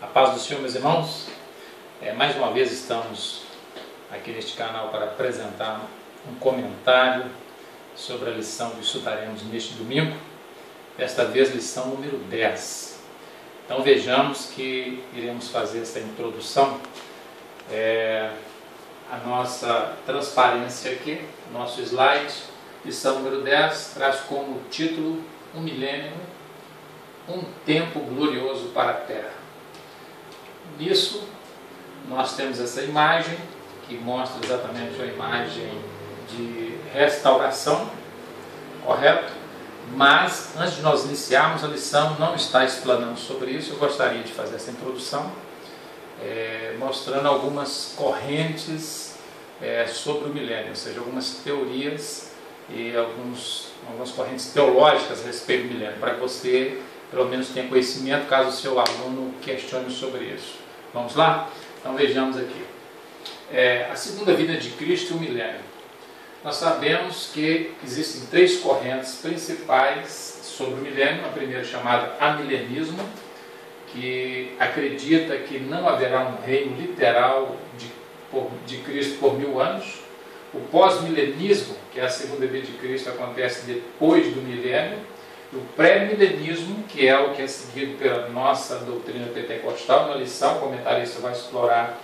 A paz do Senhor, meus irmãos. Mais uma vez estamos aqui neste canal para apresentar um comentário sobre a lição que estudaremos neste domingo. Desta vez, lição número 10. Então vejamos que iremos fazer essa introdução. A nossa transparência aqui, nosso slide, lição número 10, traz como título um milênio, um tempo glorioso para a Terra. Nisso, nós temos essa imagem, que mostra exatamente a imagem de restauração, correto? Mas, antes de nós iniciarmos a lição, não está explanando sobre isso, eu gostaria de fazer essa introdução, mostrando algumas correntes sobre o milênio, ou seja, algumas teorias e algumas correntes teológicas a respeito do milênio, para que você, pelo menos, tenha conhecimento, caso o seu aluno questione sobre isso. Vamos lá? Então vejamos aqui. A segunda vinda de Cristo e o milênio. Nós sabemos que existem três correntes principais sobre o milênio. A primeira chamada amilenismo, que acredita que não haverá um reino literal de Cristo por 1000 anos. O pós-milenismo, que é a segunda vinda de Cristo, acontece depois do milênio. O pré-milenismo, que é o que é seguido pela nossa doutrina pentecostal, na lição, o comentarista vai explorar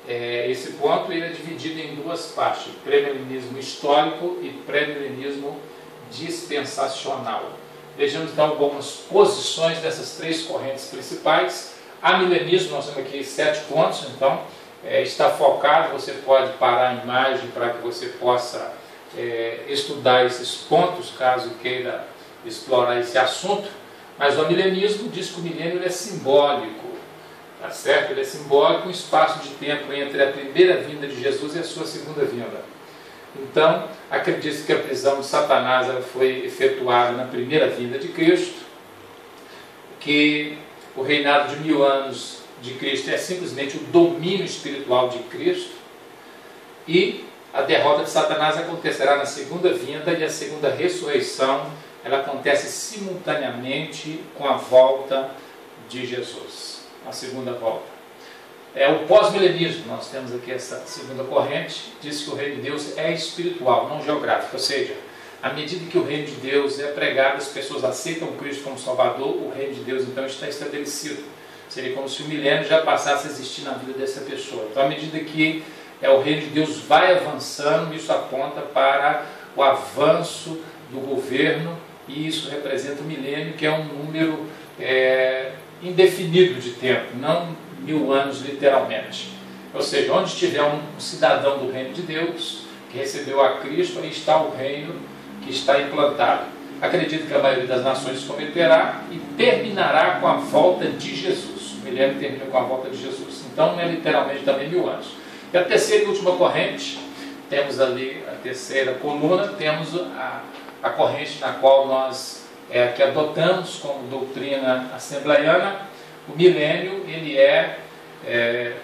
esse ponto, ele é dividido em duas partes: pré-milenismo histórico e pré-milenismo dispensacional. Vejamos então algumas posições dessas três correntes principais. Amilenismo, nós temos aqui 7 pontos, então está focado, você pode parar a imagem para que você possa estudar esses pontos, caso queira explorar esse assunto. Mas o amilenismo diz que o milênio é simbólico, tá certo? Ele é simbólico, um espaço de tempo entre a primeira vinda de Jesus e a sua segunda vinda. Então, acredita-se que a prisão de Satanás foi efetuada na primeira vinda de Cristo, que o reinado de 1000 anos de Cristo é simplesmente o domínio espiritual de Cristo, e a derrota de Satanás acontecerá na segunda vinda, e a segunda ressurreição ela acontece simultaneamente com a volta de Jesus, a segunda volta. O pós-milenismo, nós temos aqui essa segunda corrente, diz que o reino de Deus é espiritual, não geográfico, ou seja, à medida que o reino de Deus é pregado, as pessoas aceitam Cristo como Salvador, o reino de Deus então está estabelecido. Seria como se o milênio já passasse a existir na vida dessa pessoa. Então, à medida que o reino de Deus vai avançando, isso aponta para o avanço do governo, e isso representa o milênio, que é um número indefinido de tempo, não 1000 anos literalmente. Ou seja, onde estiver um cidadão do reino de Deus, que recebeu a Cristo, aí está o reino que está implantado. Acredito que a maioria das nações se cometerá e terminará com a volta de Jesus. O milênio termina com a volta de Jesus. Então não é literalmente também 1000 anos. E a terceira e última corrente, temos ali a terceira coluna, temos a corrente na qual nós que adotamos como doutrina assembleiana. O milênio ele é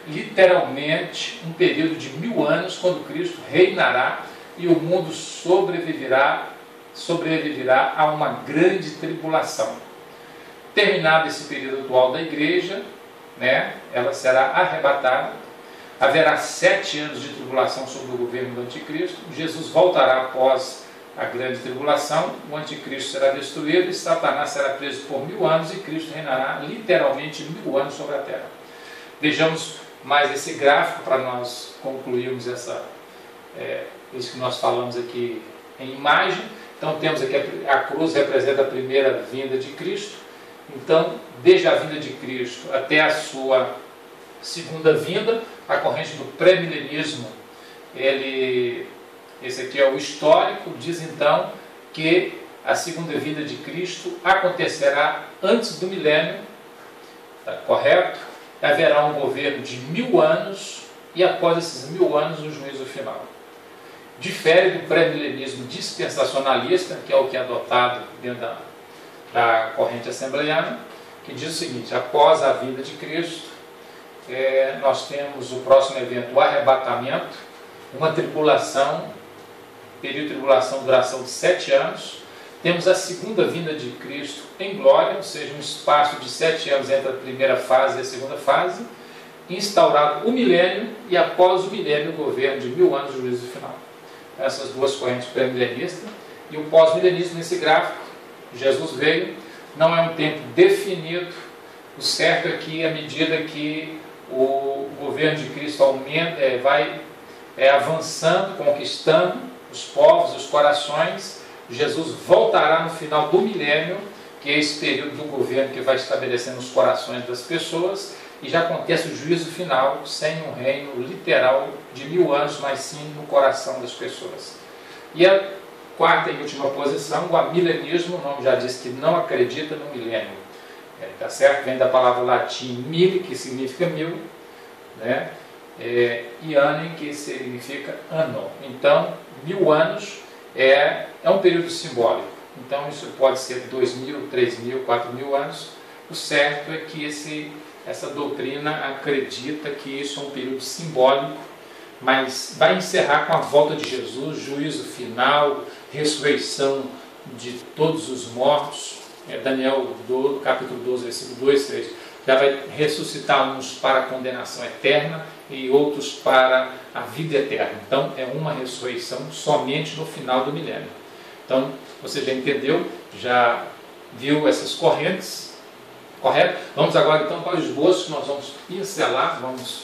literalmente um período de 1000 anos, quando Cristo reinará e o mundo sobreviverá a uma grande tribulação. Terminado esse período atual da igreja, ela será arrebatada. Haverá 7 anos de tribulação sobre o governo do anticristo. Jesus voltará após a grande tribulação, o anticristo será destruído e Satanás será preso por 1000 anos e Cristo reinará literalmente 1000 anos sobre a terra. Vejamos mais esse gráfico para nós concluirmos isso que nós falamos aqui em imagem. Então temos aqui a cruz, representa a primeira vinda de Cristo. Então, desde a vinda de Cristo até a sua segunda vinda, a corrente do pré-milenismo, esse aqui é o histórico, diz então que a segunda vinda de Cristo acontecerá antes do milênio, tá correto? Haverá um governo de 1000 anos e após esses 1000 anos o juízo final. Difere do pré-milenismo dispensacionalista, que é o que é adotado dentro da corrente assembleiana, que diz o seguinte: após a vinda de Cristo, nós temos o próximo evento, o arrebatamento, uma tribulação, período de tribulação, duração de 7 anos, Temos a segunda vinda de Cristo em glória, ou seja, um espaço de 7 anos entre a primeira fase e a segunda fase, instaurado o milênio e após o milênio o governo de 1000 anos de juízo final. Essas duas correntes pré-milenistas e o pós-milenismo nesse gráfico. Jesus veio, não é um tempo definido. O certo é que à medida que o governo de Cristo aumenta, vai avançando, conquistando os povos, os corações, Jesus voltará no final do milênio, que é esse período do governo que vai estabelecendo os corações das pessoas, e já acontece o juízo final, sem um reino literal de 1000 anos, mas sim no coração das pessoas. E a quarta e última posição, o amilenismo, o nome já diz que não acredita no milênio. Tá certo? Vem da palavra latim mille, que significa 1000, né? E anem, que significa ano. Então, 1000 anos é um período simbólico. Então, isso pode ser 2000, 3000, 4000 anos. O certo é que essa doutrina acredita que isso é um período simbólico, mas vai encerrar com a volta de Jesus, juízo final, ressurreição de todos os mortos. Daniel, capítulo 12, versículo 2, 3, já vai ressuscitar uns para a condenação eterna e outros para a vida eterna. Então, é uma ressurreição somente no final do milênio. Então, você já entendeu, já viu essas correntes, correto? Vamos agora então para o esboço, que nós vamos pincelar, vamos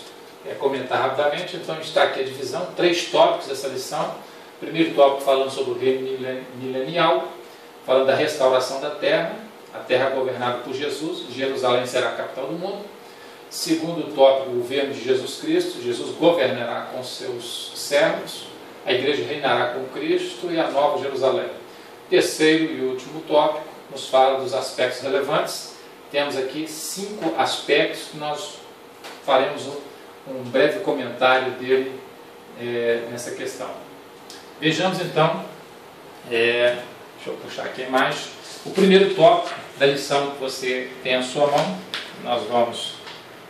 comentar rapidamente. Então, está aqui a divisão, 3 tópicos dessa lição. Primeiro tópico falando sobre o reino milenial, falando da restauração da terra, a terra governada por Jesus, Jerusalém será a capital do mundo. Segundo tópico, o governo de Jesus Cristo, Jesus governará com seus servos, a igreja reinará com Cristo e a nova Jerusalém. Terceiro e último tópico, nos fala dos aspectos relevantes. Temos aqui 5 aspectos que nós faremos um breve comentário dele nessa questão. Vejamos então, deixa eu puxar aqui a imagem, o primeiro tópico da lição que você tem à sua mão. Nós vamos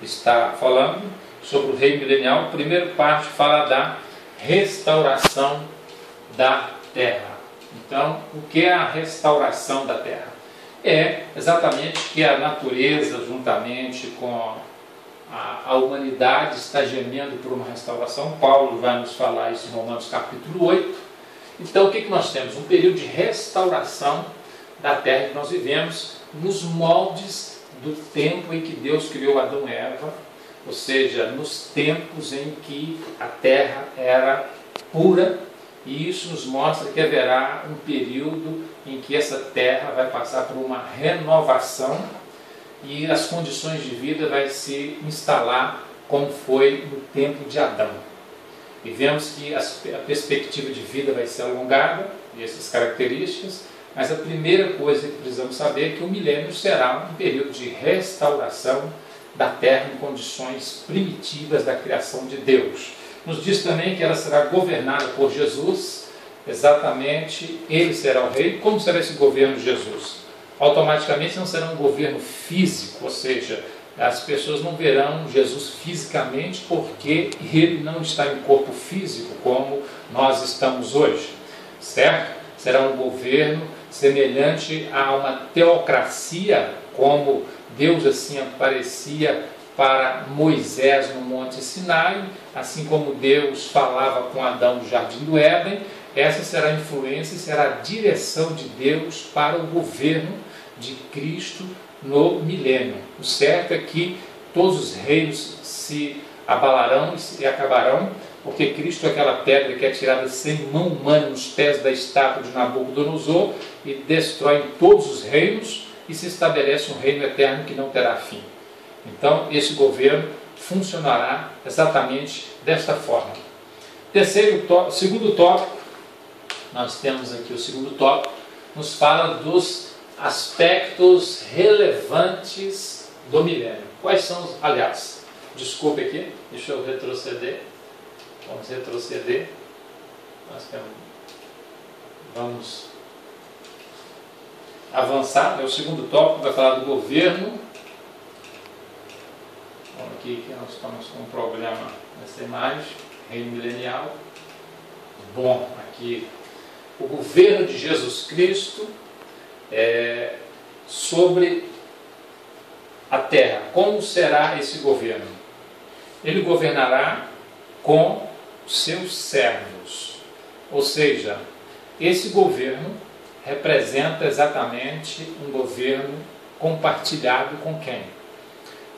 estar falando sobre o reino milenial. A primeira parte fala da restauração da terra. Então, o que é a restauração da terra? É exatamente que a natureza, juntamente com a humanidade, está gemendo por uma restauração. Paulo vai nos falar isso em Romanos capítulo 8. Então, o que nós temos? Um período de restauração da terra que nós vivemos nos moldes do tempo em que Deus criou Adão e Eva, ou seja, nos tempos em que a terra era pura, e isso nos mostra que haverá um período em que essa terra vai passar por uma renovação e as condições de vida vai se instalar como foi no tempo de Adão. E vemos que a perspectiva de vida vai ser alongada, e essas características, mas a primeira coisa que precisamos saber é que o milênio será um período de restauração da terra em condições primitivas da criação de Deus. Nos diz também que ela será governada por Jesus, exatamente, ele será o rei. Como será esse governo de Jesus? Automaticamente não será um governo físico, ou seja, as pessoas não verão Jesus fisicamente porque ele não está em corpo físico como nós estamos hoje, certo? Será um governo semelhante a uma teocracia, como Deus assim aparecia para Moisés no Monte Sinai, assim como Deus falava com Adão no Jardim do Éden. Essa será a influência e será a direção de Deus para o governo de Cristo no milênio. O certo é que todos os reinos se abalarão e acabarão, porque Cristo é aquela pedra que é tirada sem mão humana nos pés da estátua de Nabucodonosor e destrói todos os reinos e se estabelece um reino eterno que não terá fim. Então, esse governo funcionará exatamente desta forma. Segundo tópico, nós temos aqui o segundo tópico, nos fala dos aspectos relevantes do milênio. Quais são os, aliás, desculpe aqui, deixa eu retroceder. Vamos retroceder. Vamos avançar. O segundo tópico vai falar do governo. Vamos aqui que nós estamos com um problema nessa imagem. Reino milenial. Bom, aqui o governo de Jesus Cristo sobre a terra. Como será esse governo? Ele governará com seus servos. Ou seja, esse governo representa exatamente um governo compartilhado com quem?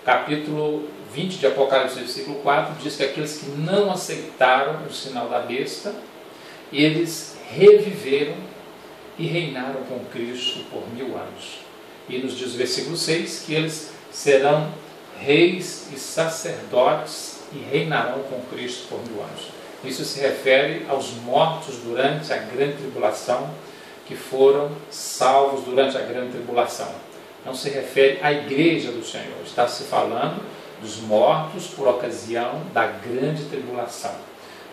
Capítulo 20 de Apocalipse, versículo 4, diz que aqueles que não aceitaram o sinal da besta, eles reviveram e reinaram com Cristo por 1000 anos. E nos diz o versículo 6 que eles serão reis e sacerdotes e reinarão com Cristo por 1000 anos. Isso se refere aos mortos durante a grande tribulação, que foram salvos durante a grande tribulação. Não se refere à igreja do Senhor, está se falando dos mortos por ocasião da grande tribulação.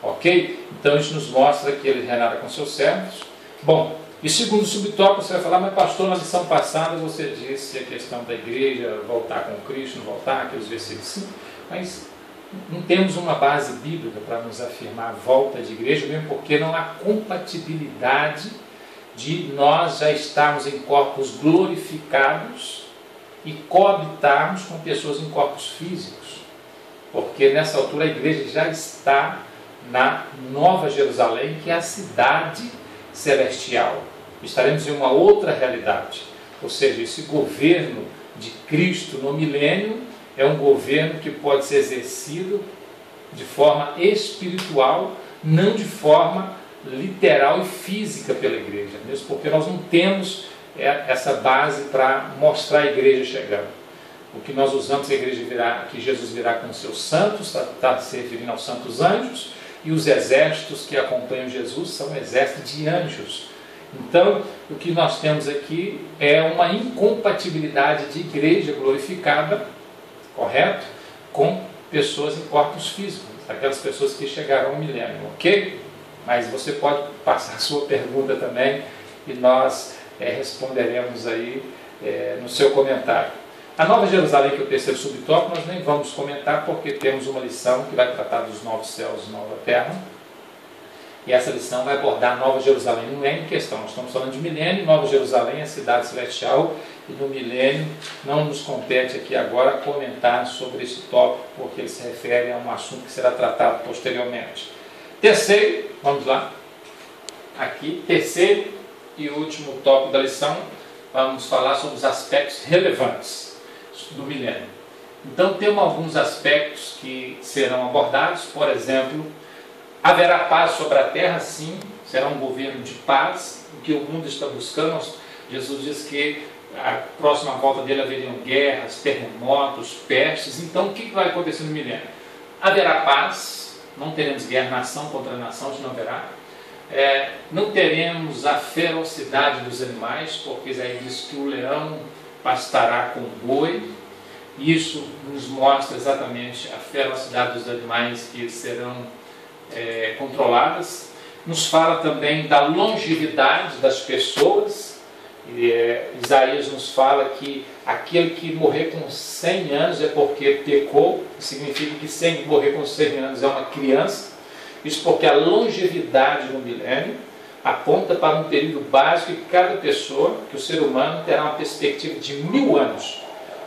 Ok? Então isso nos mostra que ele reinará com seus servos. Bom, e segundo subtópico você vai falar, mas pastor, na lição passada você disse a questão da igreja voltar com Cristo, não voltar, aqueles versículos sim, mas não temos uma base bíblica para nos afirmar a volta de igreja, mesmo porque não há compatibilidade de nós já estarmos em corpos glorificados e coabitarmos com pessoas em corpos físicos, porque nessa altura a igreja já está na Nova Jerusalém, que é a cidade celestial. Estaremos em uma outra realidade, ou seja, esse governo de Cristo no milênio é um governo que pode ser exercido de forma espiritual, não de forma literal e física pela igreja, mesmo porque nós não temos essa base para mostrar a igreja chegando. O que nós usamos, a igreja virá, que Jesus virá com seus santos, está se referindo aos santos anjos, e os exércitos que acompanham Jesus são exércitos de anjos. Então, o que nós temos aqui é uma incompatibilidade de igreja glorificada, correto? Com pessoas em corpos físicos, aquelas pessoas que chegarão ao milênio, ok? Mas você pode passar a sua pergunta também e nós responderemos aí no seu comentário. A Nova Jerusalém, que é o terceiro subtópico, nós nem vamos comentar porque temos uma lição que vai tratar dos novos céus e nova terra. E essa lição vai abordar a Nova Jerusalém. Não é em questão, nós estamos falando de milênio, Nova Jerusalém é a cidade celestial, e no milênio não nos compete aqui agora comentar sobre esse tópico, porque ele se refere a um assunto que será tratado posteriormente. Terceiro, vamos lá, aqui, terceiro e último tópico da lição, vamos falar sobre os aspectos relevantes do milênio. Então temos alguns aspectos que serão abordados, por exemplo, haverá paz sobre a terra, sim, será um governo de paz, o que o mundo está buscando. Jesus diz que a próxima volta dele haveriam guerras, terremotos, pestes. Então o que vai acontecer no milênio? Haverá paz, não teremos guerra nação contra nação, isso não haverá. Não teremos a ferocidade dos animais, porque Isaías diz que o leão pastará com o boi. Isso nos mostra exatamente a ferocidade dos animais que serão controladas. Nos fala também da longevidade das pessoas. Isaías nos fala que aquele que morrer com 100 anos é porque pecou, significa que morrer com 100 anos é uma criança. Isso porque a longevidade no milênio aponta para um período básico que cada pessoa, que o ser humano terá uma perspectiva de 1000 anos.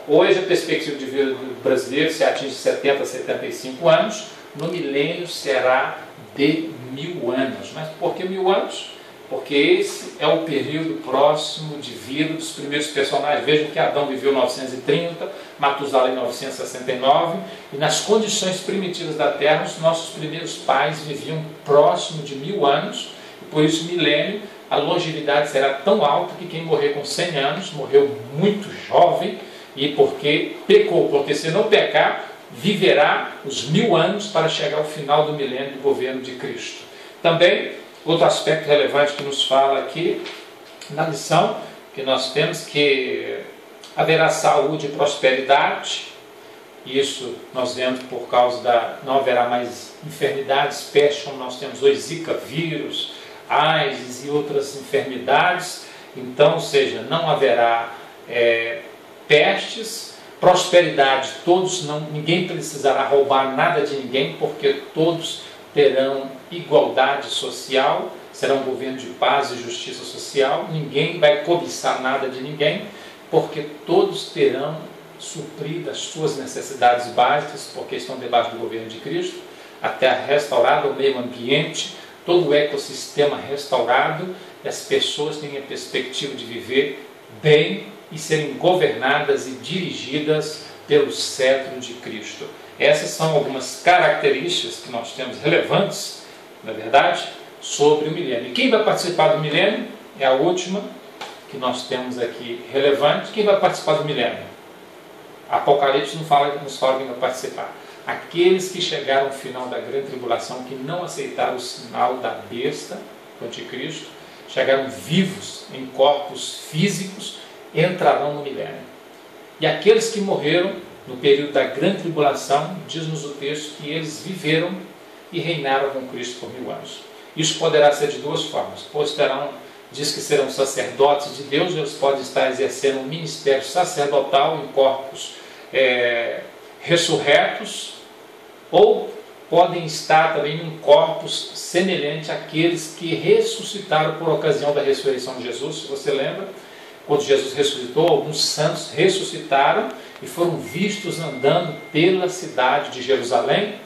Hoje a perspectiva de vida do brasileiro se atinge 70 a 75 anos, no milênio será de 1000 anos. Mas por que 1000 anos? Porque esse é o período próximo de vida dos primeiros personagens. Vejam que Adão viveu 930, Matusalém 969, e nas condições primitivas da Terra, os nossos primeiros pais viviam próximo de 1000 anos, e por isso milênio, a longevidade será tão alta que quem morrer com 100 anos, morreu muito jovem, e porque pecou, porque se não pecar, viverá os 1000 anos para chegar ao final do milênio do governo de Cristo. Também, outro aspecto relevante que nos fala aqui na lição, que nós temos que haverá saúde e prosperidade. Isso nós vemos por causa não haverá mais enfermidades, pestes, como nós temos hoje, Zika vírus, AIDS e outras enfermidades. Então, ou seja, não haverá pestes, prosperidade, ninguém precisará roubar nada de ninguém, porque todos terão igualdade social, será um governo de paz e justiça social, ninguém vai cobiçar nada de ninguém, porque todos terão suprido as suas necessidades básicas, porque estão debaixo do governo de Cristo, a terra restaurada, o meio ambiente, todo o ecossistema restaurado, e as pessoas têm a perspectiva de viver bem e serem governadas e dirigidas pelo cetro de Cristo. Essas são algumas características que nós temos relevantes, na verdade, sobre o milênio. E quem vai participar do milênio é a última que nós temos aqui relevante. Quem vai participar do milênio? Apocalipse nos fala quem vai participar. Aqueles que chegaram ao final da grande tribulação, que não aceitaram o sinal da besta, do anticristo, chegaram vivos em corpos físicos, entrarão no milênio. E aqueles que morreram no período da grande tribulação, diz-nos o texto que eles viveram e reinaram com Cristo por 1000 anos. Isso poderá ser de duas formas. Pois diz que serão sacerdotes de Deus, eles podem estar exercendo um ministério sacerdotal em corpos ressurretos, ou podem estar também em corpos semelhantes àqueles que ressuscitaram por ocasião da ressurreição de Jesus. Se você lembra, quando Jesus ressuscitou, alguns santos ressuscitaram e foram vistos andando pela cidade de Jerusalém.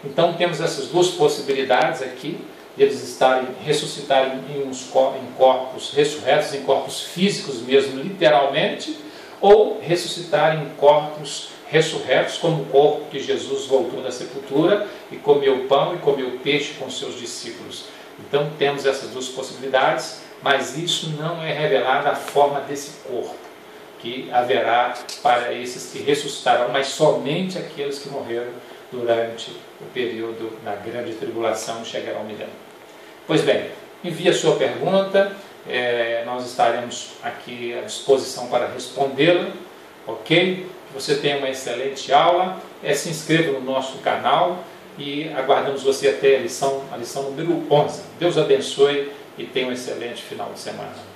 Então temos essas duas possibilidades aqui, eles ressuscitarem em corpos ressurretos, em corpos físicos mesmo, literalmente, ou ressuscitarem em corpos ressurretos, como o corpo que Jesus voltou da sepultura e comeu pão e comeu peixe com seus discípulos. Então temos essas duas possibilidades, mas isso não é revelado a forma desse corpo que haverá para esses que ressuscitarão, mas somente aqueles que morreram durante o período da grande tribulação chegarão ao milênio. Pois bem, envie a sua pergunta, nós estaremos aqui à disposição para respondê-la, ok? Que você tenha uma excelente aula, se inscreva no nosso canal e aguardamos você até a lição número 11. Deus abençoe e tenha um excelente final de semana.